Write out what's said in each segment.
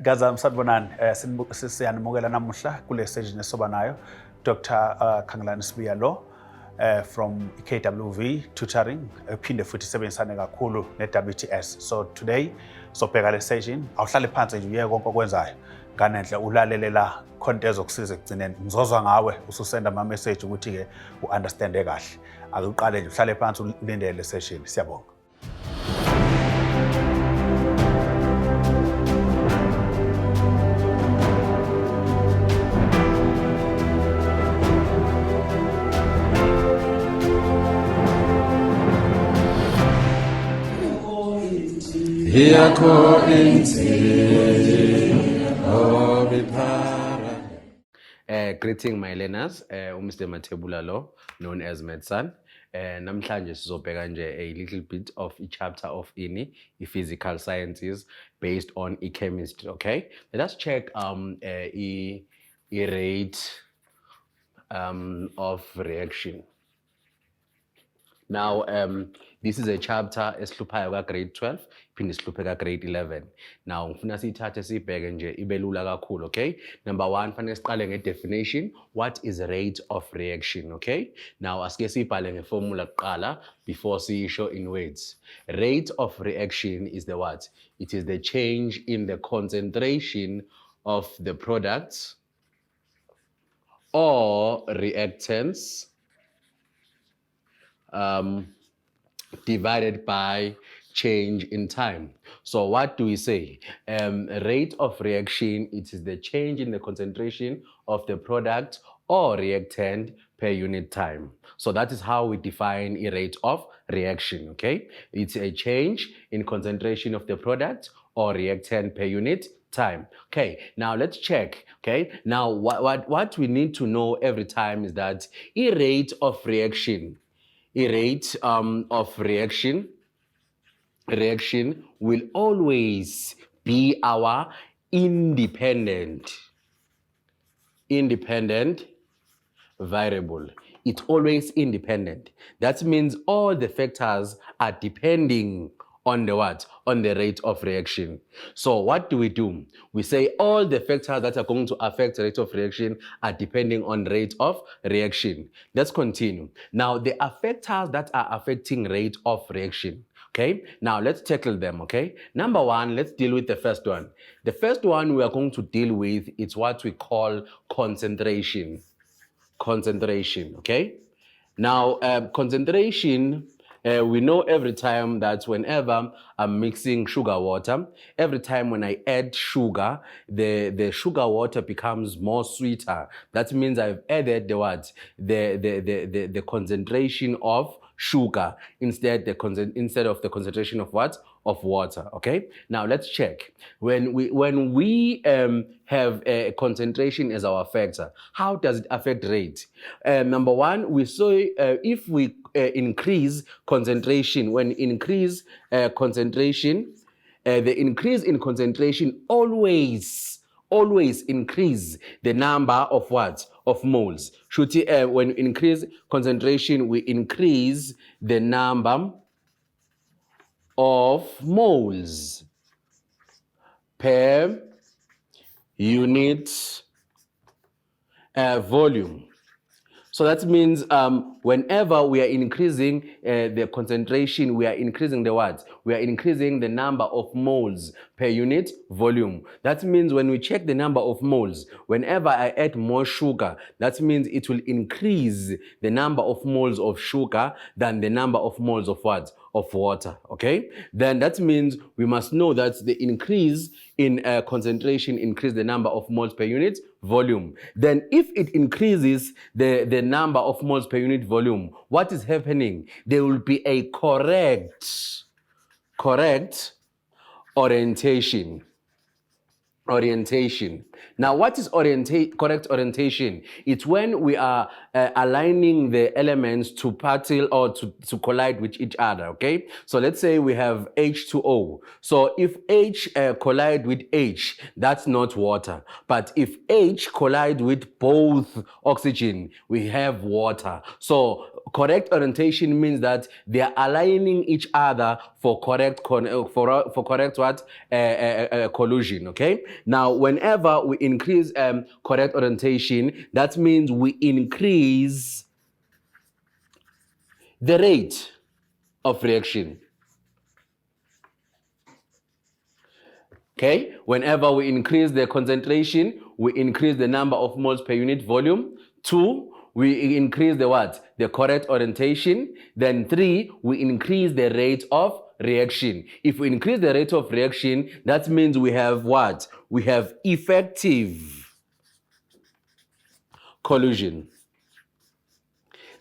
Gaza sanibonani siyanimukela namuhla kule stage nesoba nayo Dr. Khangelani Sibiya lo from KWV tutoring phinde futhi sebenzisane kakhulu ne-WTS. So today sobheka le session awuhlale phansi nje uye konke okwenzayo nganenhle ulalelela content ezokusiza ekugcineni ngizozwa ngawe ususenda ama message ukuthi ke uunderstande kahle akuqale nje uhlale phansi ulindele le session. Siyabonga. Greeting my learners, Mathson Mathebula lo, known as Mathson. Namhlanje sizobheka nje a little bit of a chapter of physical sciences based on chemistry. Okay, let us check a rate of reaction. Now, this is a chapter esihluphayo grade 12, phinde sihluphe grade 11. Now, ngifuna siyithathe sibheke nje ibelula kakhulu, okay? Number 1, fanele siqale nge-definition. What is rate of reaction, okay? Now, asike siyibhale ngeformula kuqala before siyisho in words. Rate of reaction is the what? It is the change in the concentration of the products or reactants divided by change in time. So what do we say? Rate of reaction, it is the change in the concentration of the product or reactant per unit time. So that is how we define a rate of reaction, okay? It's a change in concentration of the product or reactant per unit time. Okay, now let's check. Okay, now what we need to know every time is that a rate of reaction will always be our independent variable. It's always independent. That means all the factors are depending on the what? On the rate of reaction. So what do? We say all the factors that are going to affect the rate of reaction are depending on rate of reaction. Let's continue. Now, there are factors that are affecting rate of reaction. Okay, now let's tackle them, okay? Number 1, let's deal with the first one. The first one we are going to deal with is what we call concentration. Concentration, okay? Now, concentration, we know every time that whenever I'm mixing sugar water, every time when I add sugar, the sugar water becomes more sweeter. That means I've added the what? The concentration of sugar instead of the concentration of what? Of water. Okay, now let's check. When we have a concentration as our factor, how does it affect rate? Number 1, we saw if we increase concentration, when increase concentration, the increase in concentration always increase the number of what? Of moles. When increase concentration, we increase the number of moles per unit volume. So that means whenever we are increasing the concentration, we are increasing the what? We are increasing the number of moles per unit volume. That means when we check the number of moles, whenever I add more sugar, that means it will increase the number of moles of sugar than the number of moles of what? Of water, okay? Then that means we must know that the increase in concentration increase the number of moles per unit volume. Then if it increases the number of moles per unit volume, what is happening? There will be a correct orientation. Now, what is correct orientation? It's when we are aligning the elements to particle or to collide with each other, okay? So let's say we have H2O. So if H collide with H, that's not water. But if H collide with both oxygen, we have water. So Correct orientation means that they are aligning each other for correct correct what collision. Okay. Now, whenever we increase correct orientation, that means we increase the rate of reaction. Okay, whenever we increase the concentration, we increase the number of moles per unit volume. 2, we increase the what? The correct orientation. Then 3, we increase the rate of reaction. If we increase the rate of reaction, that means we have what? We have effective collision.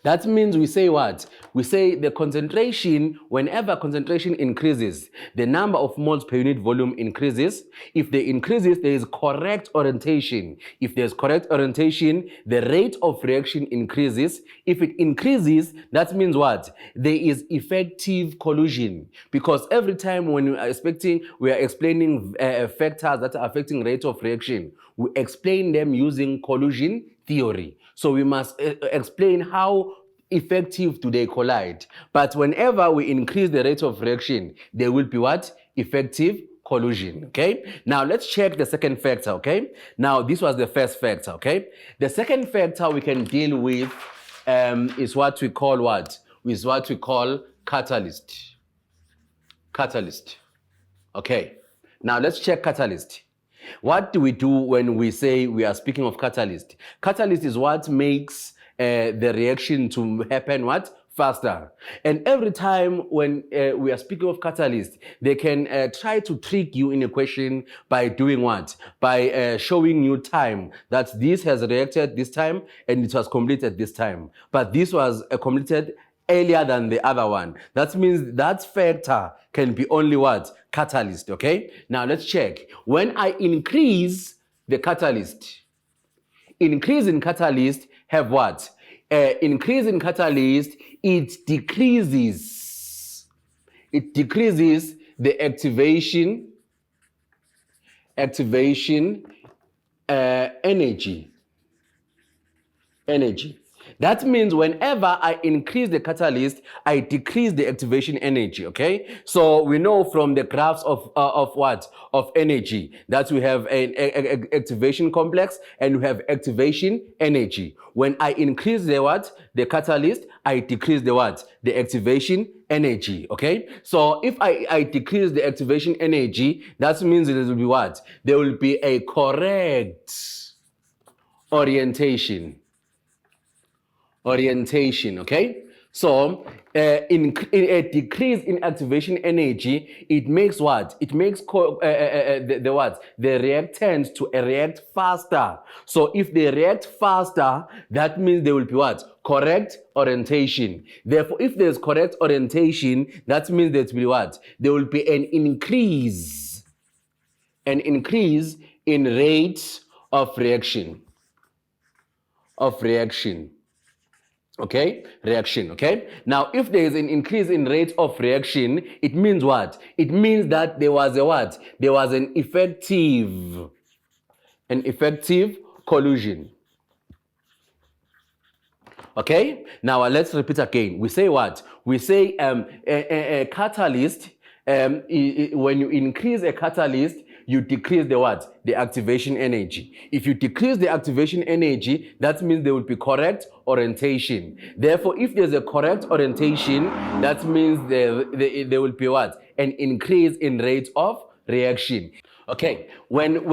That means we say what? We say the concentration, whenever concentration increases, the number of moles per unit volume increases. If they increases, there is correct orientation. If there's correct orientation, the rate of reaction increases. If it increases, that means what? There is effective collision. Because every time when we are explaining factors that are affecting rate of reaction, we explain them using collision theory. So we must explain how effective do they collide. But whenever we increase the rate of reaction, there will be what? Effective collision. Okay. Now let's check the second factor. Okay. Now this was the first factor. Okay. The second factor we can deal with is what we call what? Is what we call catalyst. Catalyst. Okay. Now let's check catalyst. What do we do when we say we are speaking of catalyst? Catalyst is what makes the reaction to happen what? Faster. And every time when we are speaking of catalyst, they can try to trick you in a question by doing what? By showing you time, that this has reacted this time and it was completed this time. But this was completed earlier than the other one. That means that factor can be only what? Catalyst, okay? Now let's check. When I increase the catalyst, increase in catalyst have what? Increase in catalyst, it decreases the activation energy. That means whenever I increase the catalyst, I decrease the activation energy, okay? So we know from the graphs of what? Of energy, that we have an activation complex and we have activation energy. When I increase the what? The catalyst, I decrease the what? The activation energy, okay? So if I decrease the activation energy, that means it will be what? There will be a correct orientation, okay? So in a decrease in activation energy, it makes what? It makes the what? The reactants to react faster. So if they react faster, that means there will be what? Correct orientation. Therefore, if there's correct orientation, that means there will be what? There will be an increase in rate of reaction. Okay, reaction, okay? Now, if there is an increase in rate of reaction, it means what? It means that there was a what? There was an effective collision. Okay, now let's repeat again. We say what? We say a catalyst, when you increase a catalyst, you decrease the what? The activation energy. If you decrease the activation energy, that means there will be correct orientation. Therefore, if there's a correct orientation, that means there will be what? An increase in rate of reaction. Okay, when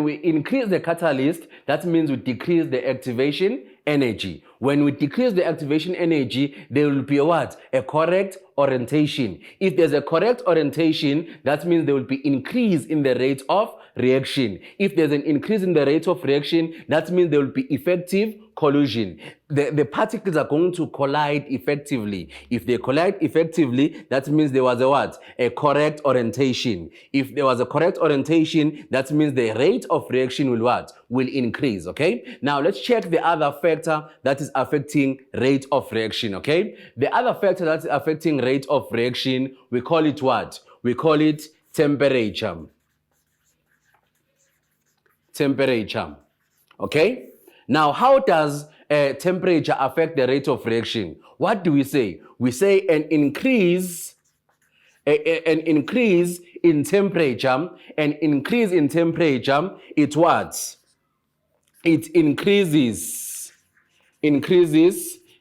we increase the catalyst, that means we decrease the activation energy. When we decrease the activation energy, there will be a what? A correct orientation. If there's a correct orientation, that means there will be increase in the rate of reaction. If there's an increase in the rate of reaction, that means there will be effective collision. The particles are going to collide effectively. If they collide effectively, that means there was a what? A correct orientation. If there was a correct orientation, that means the rate of reaction will what? Will increase, okay? Now let's check the other factor that is affecting rate of reaction, okay? The other factor that is affecting rate of reaction, we call it what? We call it temperature. Temperature, okay? Now, how does temperature affect the rate of reaction? What do we say? We say an increase in temperature, it what? It increases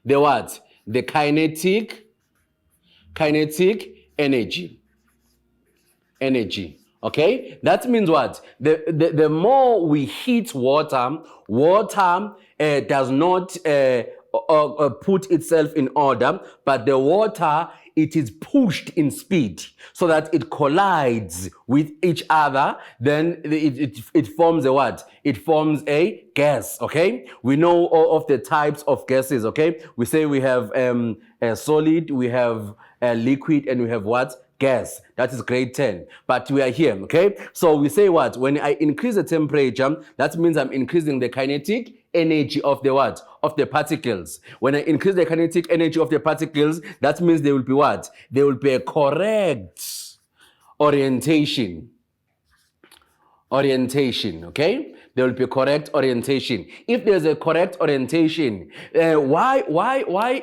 the what? The kinetic energy. Okay, that means what? The more we heat water, does not put itself in order, but the water, it is pushed in speed so that it collides with each other. Then it forms a what? It forms a gas. Okay, we know all of the types of gases. Okay, we say we have a solid, we have a liquid, and we have what? Gas. That is grade 10. But we are here, okay? So we say what? When I increase the temperature, that means I'm increasing the kinetic energy of the what? Of the particles. When I increase the kinetic energy of the particles, that means they will be what? They will be a correct orientation, okay? There will be correct orientation. If there's a correct orientation, why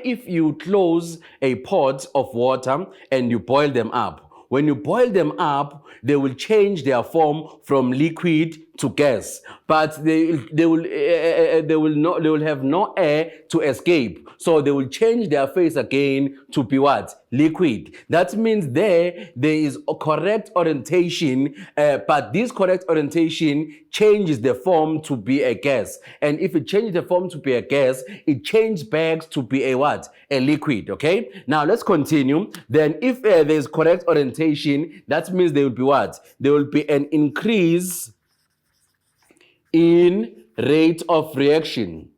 if you close a pot of water and you boil them up, when you boil them up, they will change their form from liquid to gas, but they will have no air to escape, so they will change their phase again to be what? Liquid. That means there is a correct orientation, but this correct orientation changes the form to be a gas, and if it changes the form to be a gas, it changes back to be a what? A liquid. Okay, now let's continue. Then if there's correct orientation, that means there will be what? There will be an increase in rate of reaction.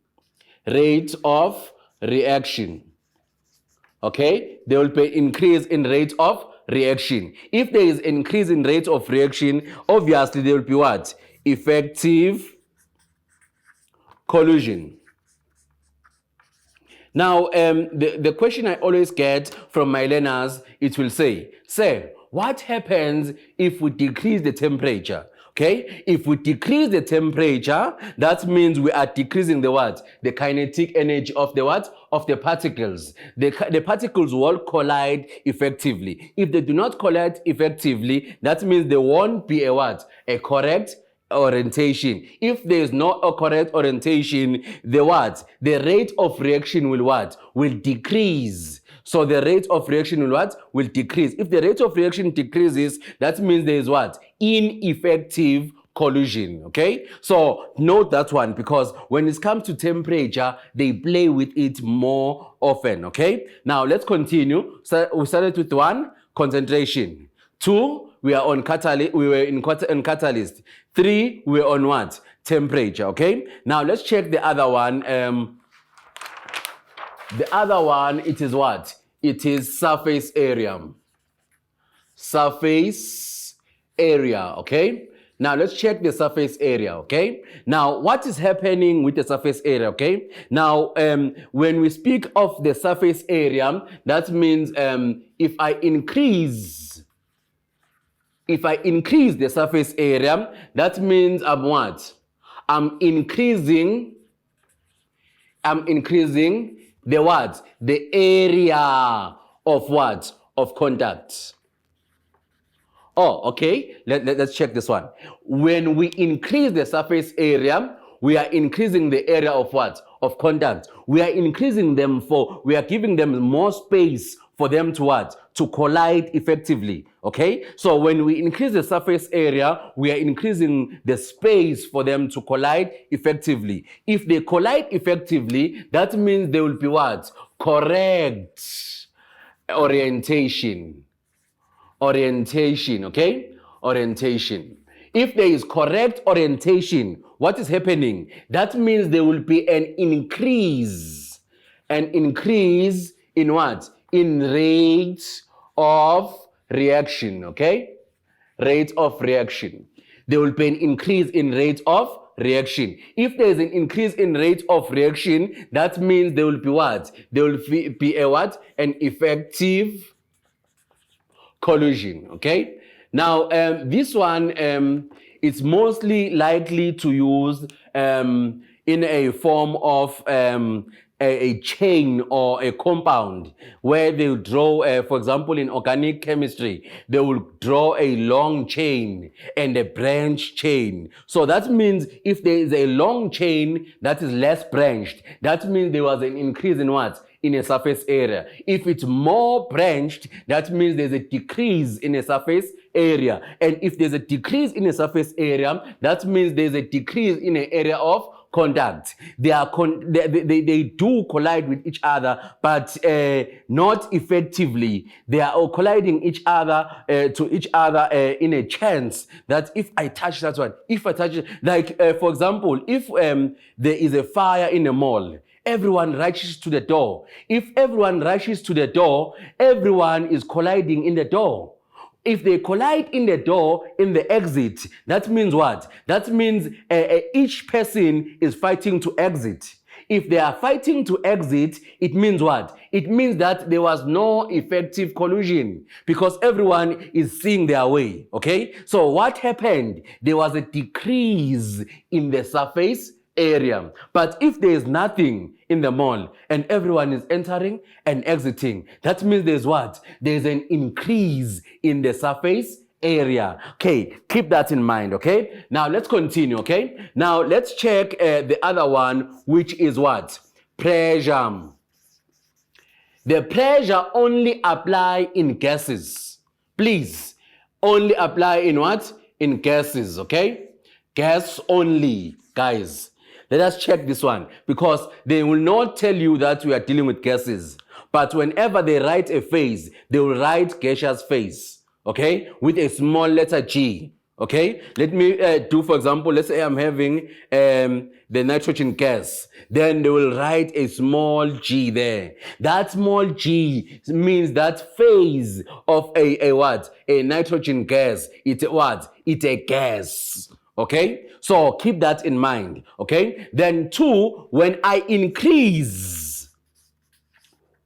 Okay, there will be increase in rate of reaction. If there is increase in rate of reaction, obviously there will be what? Effective collision. Now, the question I always get from my learners, it will say, sir, what happens if we decrease the temperature? Okay, if we decrease the temperature, that means we are decreasing the what? The kinetic energy of the what? Of the particles. The particles will collide effectively. If they do not collide effectively, that means there won't be a what? A correct orientation. If there is not a correct orientation, the what? The rate of reaction will what? Will decrease. So the rate of reaction will what? Will decrease. If the rate of reaction decreases, that means there is what? Ineffective collision. Okay, so note that one, because when it comes to temperature, they play with it more often. Okay, now let's continue. So we started with 1, concentration. 2, we are on catalyst. We were in catalyst. 3, we were on what? Temperature. Okay, now let's check the other one. The other one, it is what? It is surface area. Surface area, okay? Now let's check the surface area, okay? Now, what is happening with the surface area, okay? Now, when we speak of the surface area, that means if I increase the surface area, that means I'm what? I'm increasing the what? The area of what? Of contact. Oh, okay. Let's check this one. When we increase the surface area, we are increasing the area of what? Of contact. We are increasing them we are giving them more space for them to what? To collide effectively. Okay? So when we increase the surface area, we are increasing the space for them to collide effectively. If they collide effectively, that means they will be what? Correct orientation. Okay? Orientation. If there is correct orientation, what is happening? That means there will be an increase. An increase in what? In rate of reaction, okay? Rate of reaction. There will be an increase in rate of reaction. If there is an increase in rate of reaction, that means there will be what? There will be a what? An effective collision, okay? Now, this one, it's mostly likely to use in in a form of a chain or a compound where they will draw, for example, in organic chemistry, they will draw a long chain and a branch chain. So that means if there is a long chain that is less branched, that means there was an increase in what? In a surface area. If it's more branched, that means there's a decrease in a surface area. And if there's a decrease in a surface area, that means there's a decrease in an area of contact. They do collide with each other, but not effectively. They are all colliding each other to each other in a chance that if I touch that one, if I touch it, like for example, if there is a fire in a mall, everyone rushes to the door. If everyone rushes to the door, everyone is colliding in the door. If they collide in the door, in the exit, that means what? That means each person is fighting to exit. If they are fighting to exit, it means what? It means that there was no effective collusion because everyone is seeing their way, okay? So what happened? There was a decrease in the surface area. But if there is nothing in the mall and everyone is entering and exiting, that means there's what? There's an increase in the surface area. Okay, keep that in mind, okay? Now let's continue, okay? Now let's check the other one, which is what? Pressure. The pressure only apply in gases. Please, only apply in what? In gases, okay? Gas only, guys. Let us check this one because they will not tell you that we are dealing with gases. But whenever they write a phase, they will write gaseous phase, okay, with a small letter G, okay? Let me do, for example, let's say I'm having the nitrogen gas. Then they will write a small g there. That small g means that phase of a what? A nitrogen gas. It's a what? It's a gas. Okay, so keep that in mind. Okay, then 2, when I increase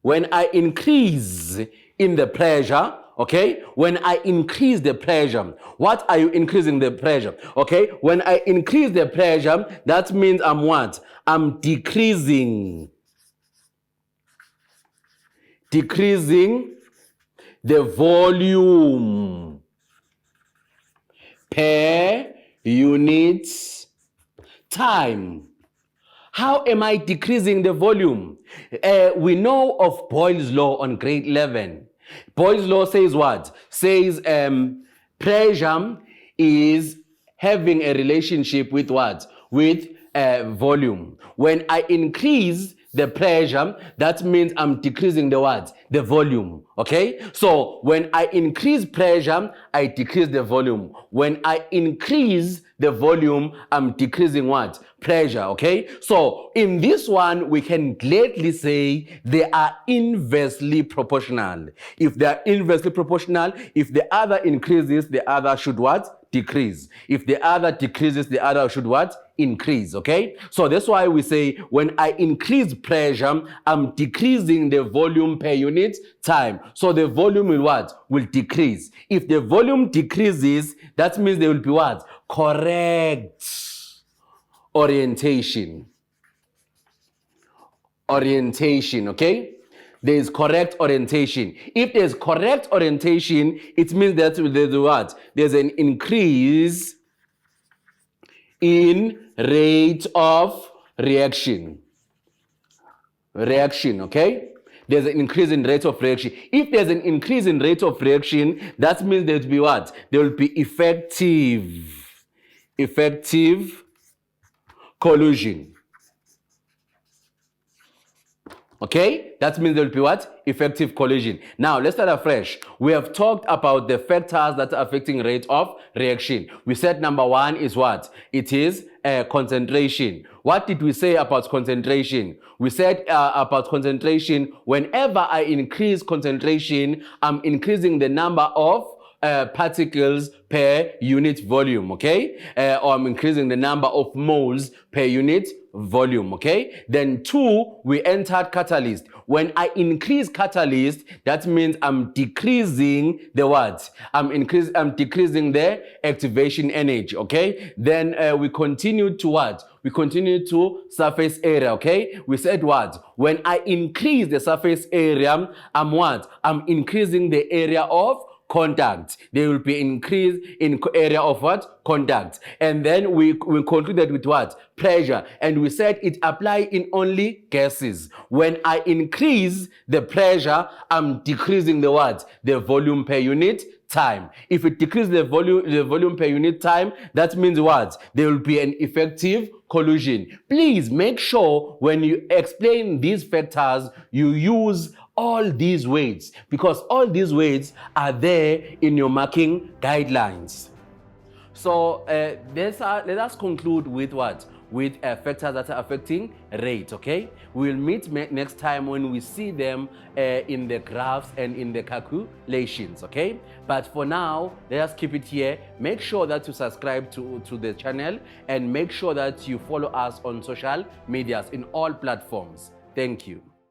in the pressure, okay, when I increase the pressure, what are you increasing the pressure? Okay, when I increase the pressure, that means I'm what? I'm decreasing the volume per unit time. How am I decreasing the volume? We know of Boyle's law on grade 11. Boyle's law says what? Says pressure is having a relationship with what? With volume. When I increase the pressure, that means I'm decreasing the what? The volume, okay? So when I increase pressure, I decrease the volume. When I increase the volume, I'm decreasing what? Pressure, okay? So in this one, we can gladly say they are inversely proportional. If they are inversely proportional, if the other increases, the other should what? Decrease. If the other decreases, the other should what? Increase, okay? So that's why we say when I increase pressure, I'm decreasing the volume per unit time. So the volume will what? Will decrease. If the volume decreases, that means there will be what? Correct orientation. Orientation, okay? There is correct orientation. If there's correct orientation, it means that there's what? There's an increase in rate of reaction. Reaction, okay? There's an increase in rate of reaction. If there's an increase in rate of reaction, that means there will be what? There will be effective collusion. Okay, that means there will be what? Effective collision. Now, let's start afresh. We have talked about the factors that are affecting rate of reaction. We said number 1 is what? It is concentration. What did we say about concentration? We said about concentration, whenever I increase concentration, I'm increasing the number of particles per unit volume, okay? Or I'm increasing the number of moles per unit volume, okay? Then 2, we entered catalyst. When I increase catalyst, that means I'm decreasing the what? I'm decreasing the activation energy, okay? Then we continue to what? We continue to surface area, okay? We said what? When I increase the surface area, I'm what? I'm increasing the area of contact. There will be increase in area of what? Contact. And then we concluded with what? Pressure. And we said it apply in only gases. When I increase the pressure, I'm decreasing the what? The volume per unit time. If it decreases the volume per unit time, that means what? There will be an effective collision. Please make sure when you explain these factors, you use all these weights, because all these weights are there in your marking guidelines. So let us conclude with what? With factors that are affecting rate, okay? We'll meet next time when we see them in the graphs and in the calculations, okay? But for now, let us keep it here. Make sure that you subscribe to the channel, and make sure that you follow us on social medias in all platforms. Thank you.